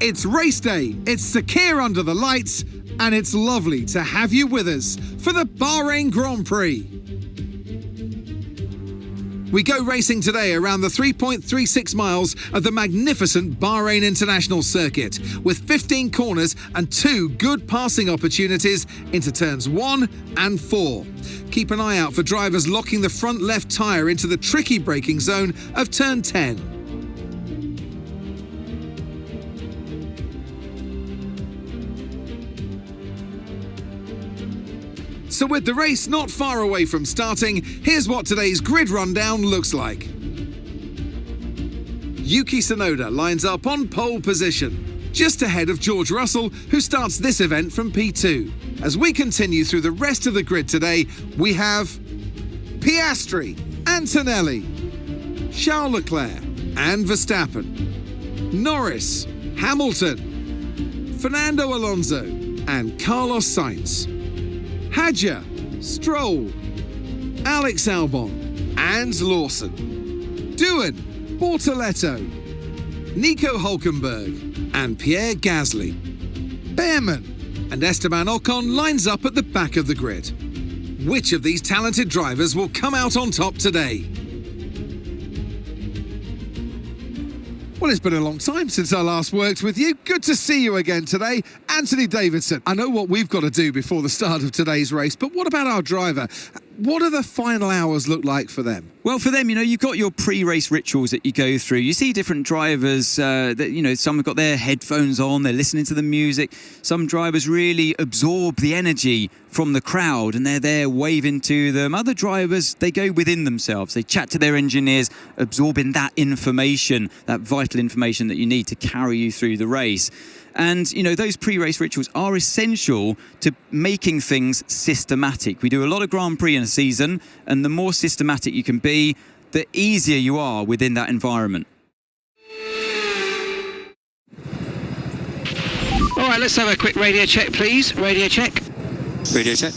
It's race day, it's secure under the lights, and it's lovely to have you with us for the Bahrain Grand Prix. We go racing today around the 3.36 miles of the magnificent Bahrain International Circuit, with 15 corners and 2 good passing opportunities into turns 1 and 4. Keep an eye out for drivers locking the front left tyre into the tricky braking zone of turn 10. So with the race not far away from starting, here's what today's grid rundown looks like. Yuki Tsunoda lines up on pole position, just ahead of George Russell, who starts this event from P2. As we continue through the rest of the grid today, we have Piastri, Antonelli, Charles Leclerc and Verstappen, Norris, Hamilton, Fernando Alonso and Carlos Sainz, Hadjar, Stroll, Alex Albon and Lawson, Doohan, Bortoletto, Nico Hülkenberg and Pierre Gasly. Behrman and Esteban Ocon lines up at the back of the grid. Which of these talented drivers will come out on top today? Well, it's been a long time since I last worked with you. Good to see you again today. Anthony Davidson, I know what we've got to do before the start of today's race, but what about our driver? What do the final hours look like for them? Well, for them, you've got your pre-race rituals that you go through. You see different drivers that, some have got their headphones on, they're listening to the music. Some drivers really absorb the energy from the crowd and they're there waving to them. Other drivers, they go within themselves. They chat to their engineers, absorbing that information, that vital information that you need to carry you through the race. And, those pre-race rituals are essential to making things systematic. We do a lot of Grand Prix in a season, and the more systematic you can be, the easier you are within that environment. All right, let's have a quick radio check, please. Radio check. Radio check.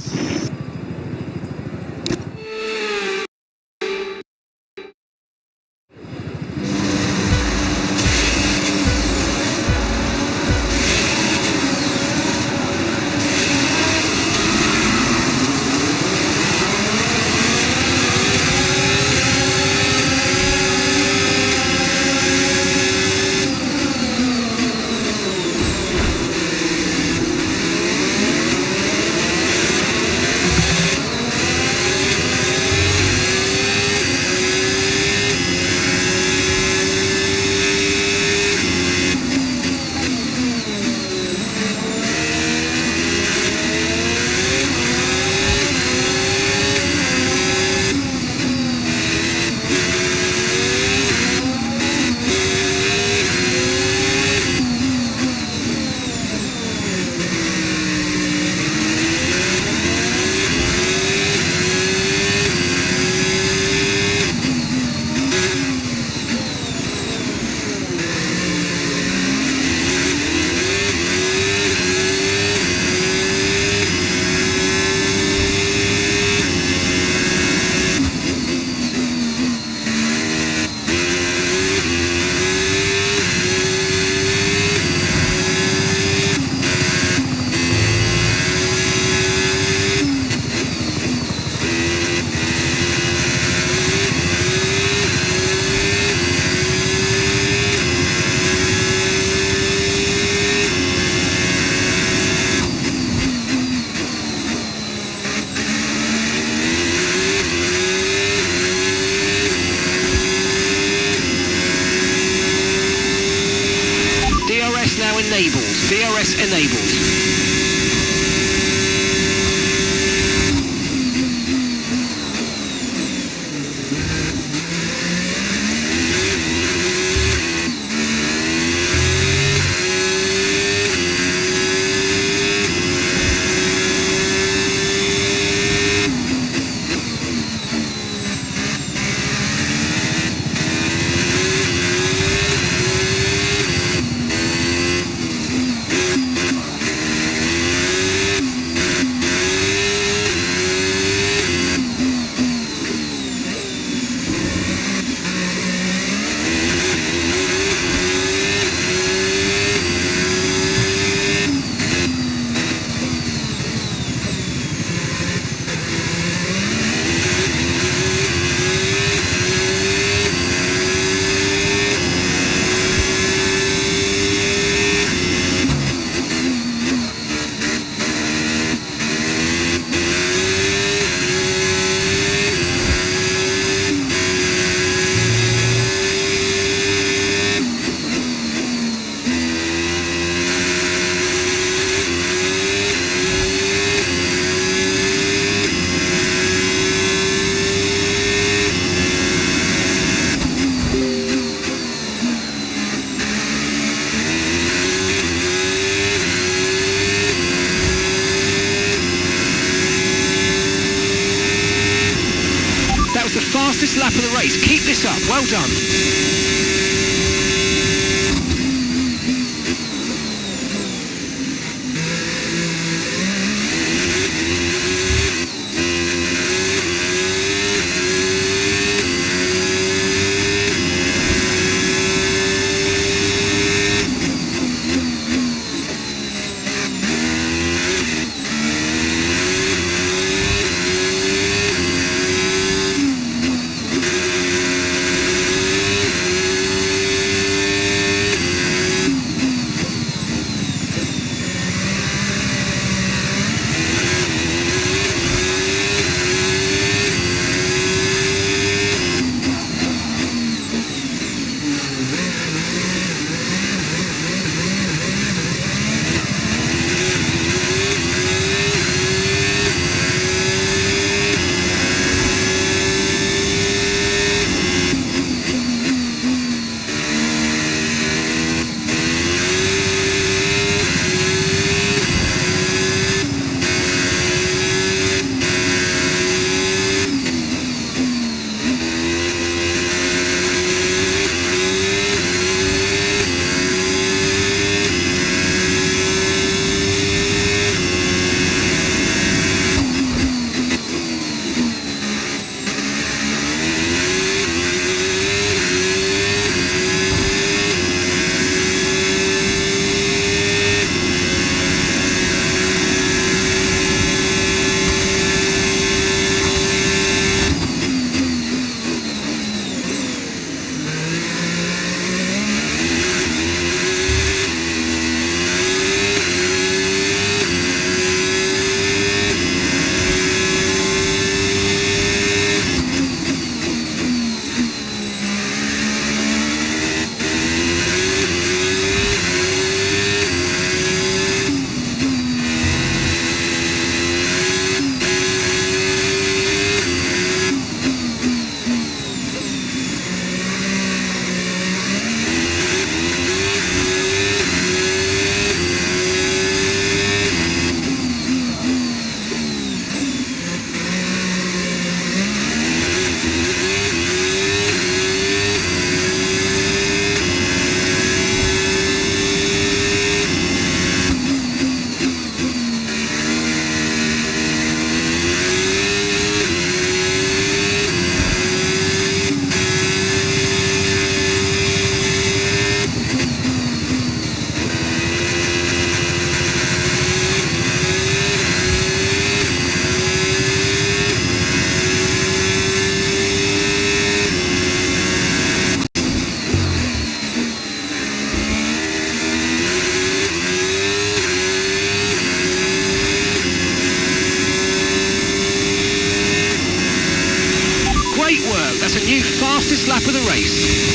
DRS enabled. of the race. Keep this up. Well done. That's a new fastest lap of the race.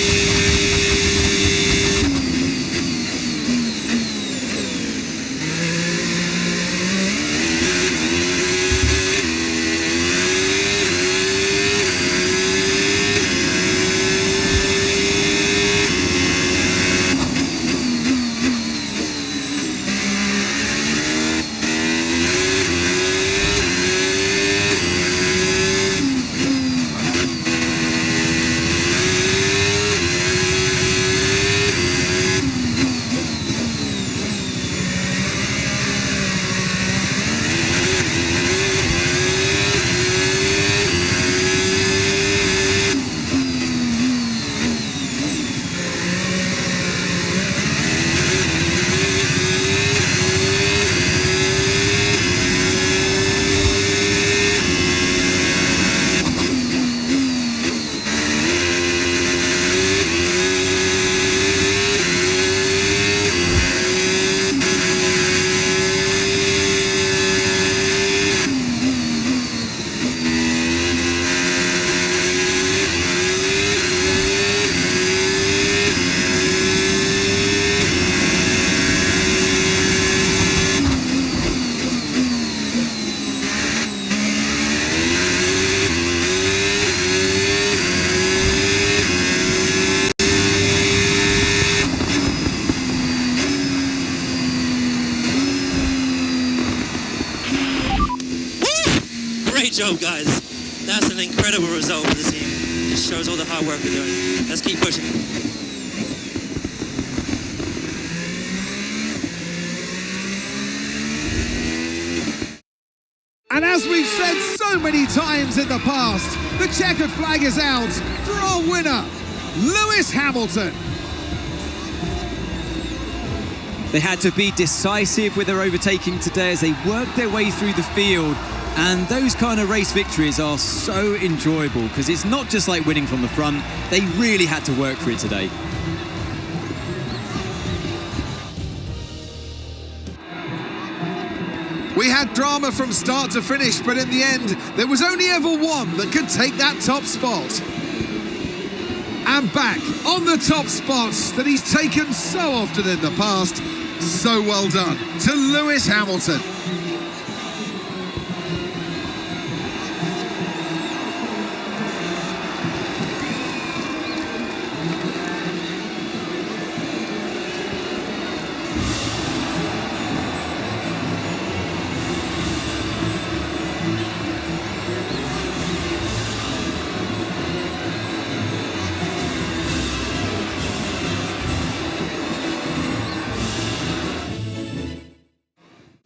Great job, guys. That's an incredible result for the team. just shows all the hard work we're doing. Let's keep pushing. And as we've said so many times in the past, the checkered flag is out for our winner, Lewis Hamilton. They had to be decisive with their overtaking today as they worked their way through the field. And those kind of race victories are so enjoyable because it's not just like winning from the front. They really had to work for it today. We had drama from start to finish, but in the end, there was only ever one that could take that top spot. And back on the top spots that he's taken so often in the past. So well done to Lewis Hamilton.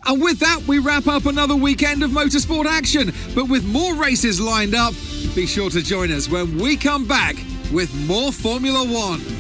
And with that, we wrap up another weekend of motorsport action. But with more races lined up, be sure to join us when we come back with more Formula One.